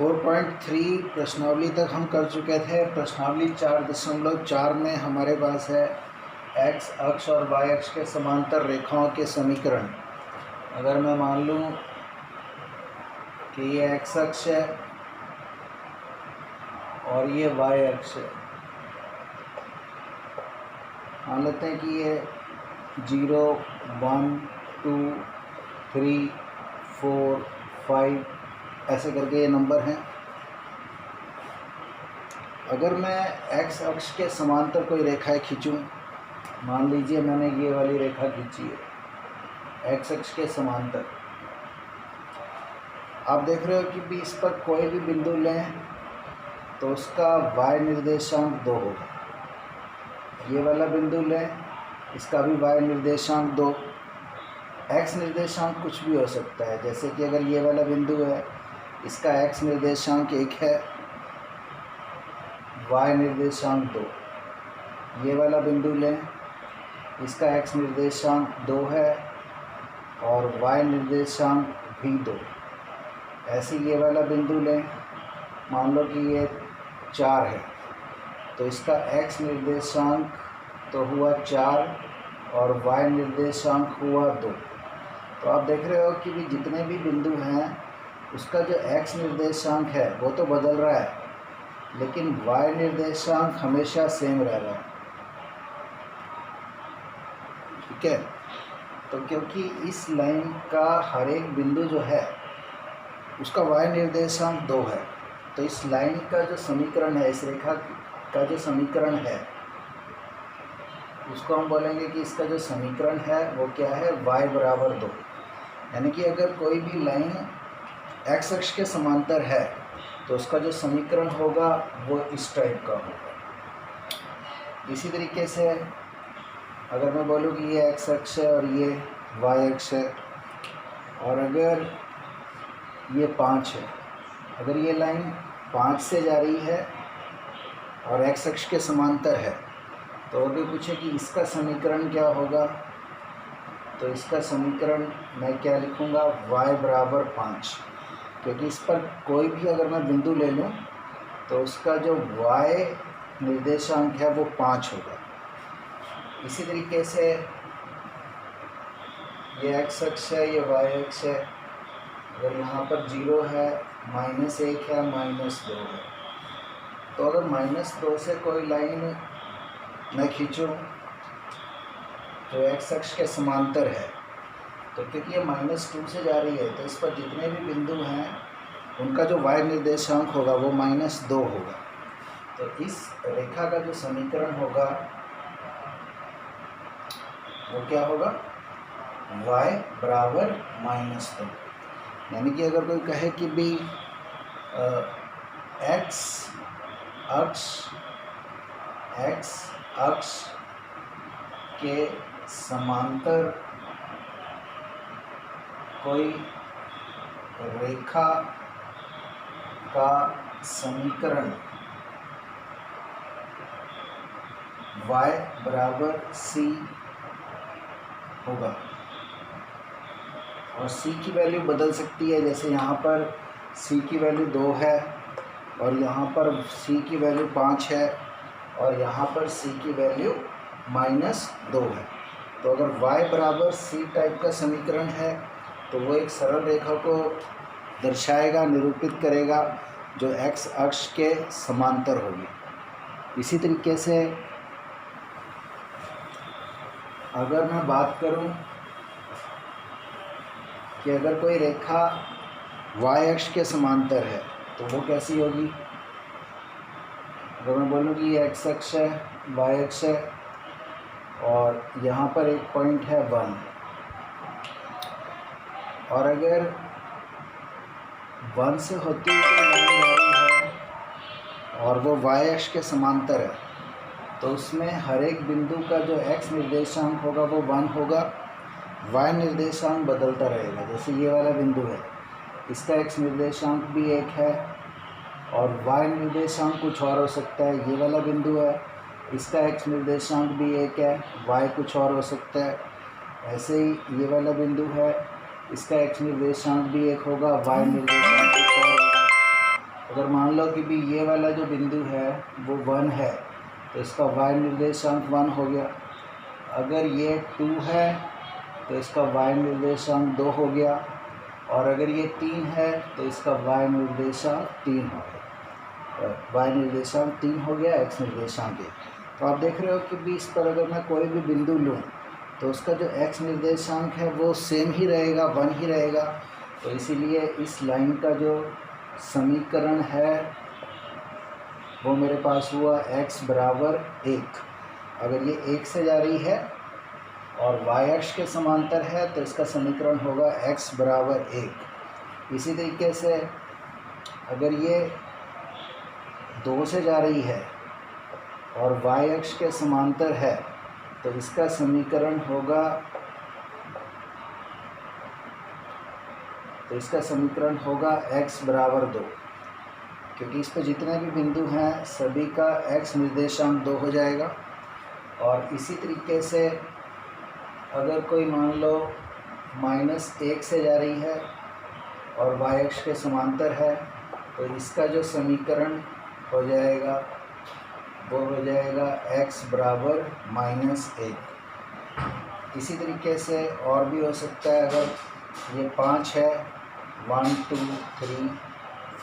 4.3 प्रश्नावली तक हम कर चुके थे। प्रश्नावली 4.4 में हमारे पास है x अक्ष और y अक्ष के समांतर रेखाओं के समीकरण। अगर मैं मान लूँ कि ये x अक्ष है और ये y अक्ष है, मान लेते हैं कि ये 0, 1, 2, 3, 4, 5 ऐसे करके ये नंबर हैं। अगर मैं x अक्ष के समांतर कोई रेखाएं खींचूं, मान लीजिए मैंने ये वाली रेखा खींची है x अक्ष के समांतर, आप देख रहे हो कि भी इस पर कोई भी बिंदु लें तो उसका y निर्देशांक 2 होगा। ये वाला बिंदु लें, इसका भी y निर्देशांक 2, x निर्देशांक कुछ भी हो सकता है। जैसे कि अगर ये वाला बिंदु है, इसका x निर्देशांक 1 है, y निर्देशांक 2। ये वाला बिंदु लें, इसका x निर्देशांक 2 है और y निर्देशांक भी 2। ऐसे ये वाला बिंदु लें, मान लो कि ये 4 है, तो इसका x निर्देशांक तो हुआ 4 और y निर्देशांक हुआ 2। तो आप देख रहे हो कि भी जितने भी बिंदु हैं उसका जो x निर्देशांक है वो तो बदल रहा है, लेकिन y निर्देशांक हमेशा सेम रह रहा है। ठीक है, तो क्योंकि इस लाइन का हर एक बिंदु जो है उसका y निर्देशांक 2 है, तो इस लाइन का जो समीकरण है, इस रेखा का जो समीकरण है, उसको हम बोलेंगे कि इसका जो समीकरण है वो क्या है, y बराबर 2। यानी कि अगर कोई भी लाइन x अक्ष के समांतर है तो उसका जो समीकरण होगा वो इस टाइप का होगा। इसी तरीके से अगर मैं बोलूँ कि ये x अक्ष है और ये y अक्ष है, और अगर ये 5 है, अगर ये लाइन 5 से जा रही है और x अक्ष के समांतर है, तो अगर पूछे कि इसका समीकरण क्या होगा, तो इसका समीकरण मैं क्या लिखूँगा, y बराबर 5। क्योंकि इस पर कोई भी अगर मैं बिंदु ले लूँ तो उसका जो y निर्देशांक है वो 5 होगा। इसी तरीके से ये x अक्ष है, ये y अक्ष है, अगर यहाँ पर 0 है, -1 है, -2 है, तो अगर -2 से कोई लाइन मैं खींचूँ जो x अक्ष के समांतर है, तो क्योंकि ये -2 से जा रही है तो इस पर जितने भी बिंदु हैं उनका जो y निर्देशांक होगा वो -2 होगा। तो इस रेखा का जो समीकरण होगा वो क्या होगा, y बराबर -2। यानी कि अगर कोई कहे कि भी x अक्ष के समांतर कोई रेखा का समीकरण y बराबर c होगा, और c की वैल्यू बदल सकती है। जैसे यहाँ पर c की वैल्यू 2 है और यहाँ पर c की वैल्यू 5 है और यहाँ पर c की वैल्यू -2 है। तो अगर y बराबर c टाइप का समीकरण है तो वो एक सरल रेखा को दर्शाएगा, निरूपित करेगा, जो x अक्ष के समांतर होगी। इसी तरीके से अगर मैं बात करूं कि अगर कोई रेखा y अक्ष के समांतर है तो वो कैसी होगी। अगर मैं बोलूँ कि ये x अक्ष है, y अक्ष है और यहाँ पर एक पॉइंट है 1, और अगर 1 से होती हुई कोई लाइन आ रही है और वो y अक्ष के समांतर है, तो उसमें हर एक बिंदु का जो x निर्देशांक होगा वो 1 होगा, y निर्देशांक बदलता रहेगा। जैसे ये वाला बिंदु है, इसका x निर्देशांक भी 1 है और y निर्देशांक कुछ और हो सकता है। ये वाला बिंदु है, इसका x निर्देशांक भी 1 है, y कुछ और हो सकता है। ऐसे ही ये वाला बिंदु है, इसका x निर्देशांक भी 1 होगा, y निर्देशांक कुछ और होगा। अगर मान लो कि भी ये वाला जो बिंदु है वो 1 है तो इसका y निर्देशांक 1 हो गया। अगर ये 2 है तो इसका y निर्देशांक 2 हो गया। और अगर ये 3 है तो इसका y निर्देशांक 3 हो गया। y निर्देशांक 3 हो गया, x निर्देशांक 1। तो आप देख रहे हो कि भी इस पर अगर मैं कोई भी बिंदु लूँ तो उसका जो x निर्देशांक है वो सेम ही रहेगा, 1 ही रहेगा। तो इसीलिए इस लाइन का जो समीकरण है वो मेरे पास हुआ x बराबर 1। अगर ये 1 से जा रही है और y अक्ष के समांतर है तो इसका समीकरण होगा x बराबर 1। इसी तरीके से अगर ये 2 से जा रही है और y अक्ष के समांतर है तो इसका समीकरण होगा x बराबर 2, क्योंकि इस पर जितने भी बिंदु हैं सभी का x निर्देशांक 2 हो जाएगा। और इसी तरीके से अगर कोई मान लो -1 से जा रही है और y अक्ष के समांतर है तो इसका जो समीकरण हो जाएगा वो हो जाएगा x बराबर -1। इसी तरीके से और भी हो सकता है। अगर ये 5 है, 1 2 3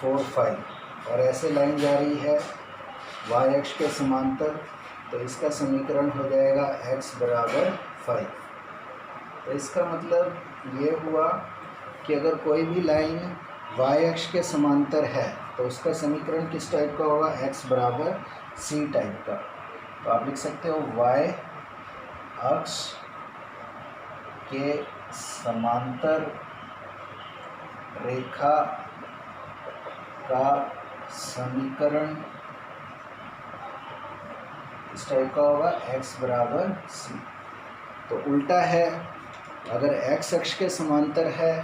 4 5 और ऐसे लाइन जा रही है y अक्ष के समांतर तो इसका समीकरण हो जाएगा x बराबर 5। तो इसका मतलब ये हुआ कि अगर कोई भी लाइन y अक्ष के समांतर है तो उसका समीकरण किस टाइप का होगा, x बराबर c टाइप का। तो आप लिख सकते हो y अक्ष के समांतर रेखा का समीकरण इस टाइप का होगा, x बराबर c। तो उल्टा है, अगर x अक्ष के समांतर है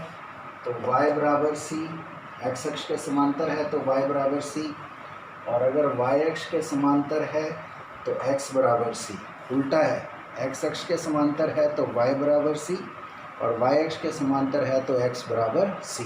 तो y बराबर c, x अक्ष के समांतर है तो y बराबर c, और अगर y अक्ष के समांतर है तो x बराबर c। उल्टा है, x अक्ष के समांतर है तो y बराबर c और y अक्ष के समांतर है तो x बराबर c।